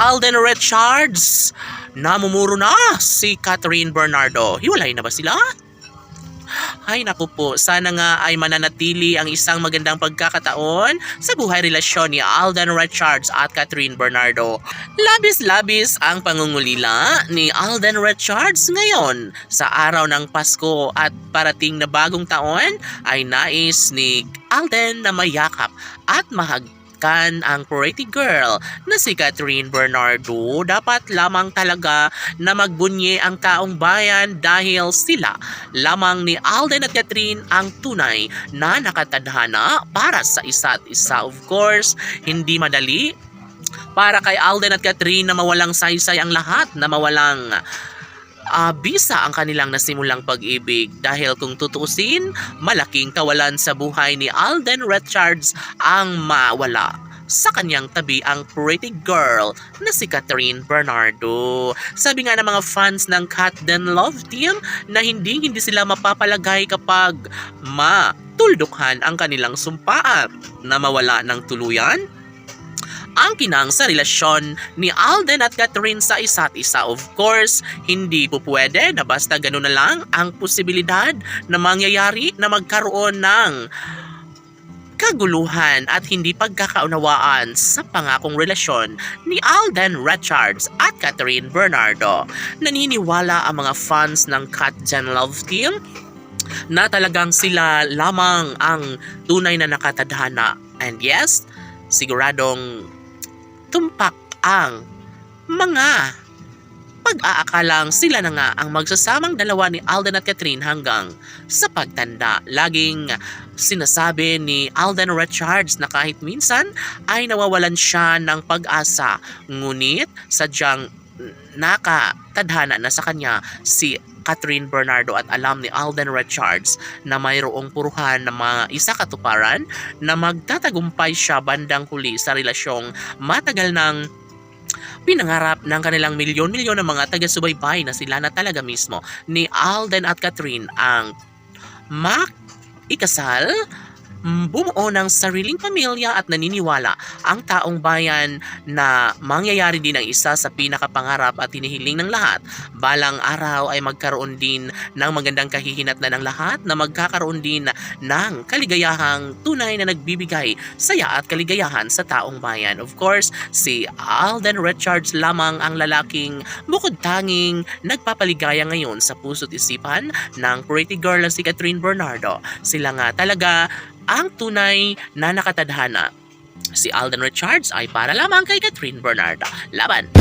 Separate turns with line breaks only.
Alden Richards. Namumuro na si Catherine Bernardo. Hiwalay na ba sila? Ay naku po, sana nga ay mananatili ang isang magandang pagkakataon sa buhay relasyon ni Alden Richards at Catherine Bernardo. Labis-labis ang pangungulila ni Alden Richards ngayon sa araw ng Pasko at parating na bagong taon ay nais ni Alden na mayakap at ang pretty girl na si Catherine Bernardo. Dapat lamang talaga na magbunye ang taong bayan dahil sila lamang ni Alden at Catherine ang tunay na nakatadhana para sa isa't isa. Of course, hindi madali para kay Alden at Catherine na mawalang saysay ang lahat, na mawalang bisa ang kanilang nasimulang pag-ibig, dahil kung tutuusin, malaking kawalan sa buhay ni Alden Richards ang mawala sa kanyang tabi ang pretty girl na si Catherine Bernardo. Sabi nga ng mga fans ng Cat Den Love Team na hindi sila mapapalagay kapag matuldukan ang kanilang sumpaan na mawala ng tuluyan ang kinang sa relasyon ni Alden at Catherine sa isa't isa. Of course, hindi po pwede na basta gano'n na lang ang posibilidad na mangyayari na magkaroon ng kaguluhan at hindi pagkakaunawaan sa pangakong relasyon ni Alden Richards at Catherine Bernardo. Naniniwala ang mga fans ng Cat Den Love Team na talagang sila lamang ang tunay na nakatadhana. And yes, siguradong tumpak ang mga pag-aakalang sila na nga ang magsasamang dalawa ni Alden at Catherine hanggang sa pagtanda. Laging sinasabi ni Alden Richards na kahit minsan ay nawawalan siya ng pag-asa, ngunit sadyang nakatadhana na sa kanya si Catherine Bernardo at alam ni Alden Richards na mayroong puruhan na mga isa-katuparan na magtatagumpay siya bandang huli sa relasyong matagal ng pinangarap ng kanilang milyon-milyon ng mga taga-subaybay na sila na talaga mismo ni Alden at Catherine ang ikasal, bumuo ng sariling pamilya at naniniwala ang taong bayan na mangyayari din ang isa sa pinakapangarap at hinihiling ng lahat. Balang araw ay magkaroon din ng magandang kahihinatnan ng lahat, na magkakaroon din ng kaligayahang tunay na nagbibigay saya at kaligayahan sa taong bayan. Of course, si Alden Richards lamang ang lalaking bukod tanging nagpapaligaya ngayon sa puso't isipan ng pretty girl na si Catherine Bernardo. Sila nga talaga ang tunay na nakatadhana. Si Alden Richards ay para lamang kay Catherine Bernardo. Laban!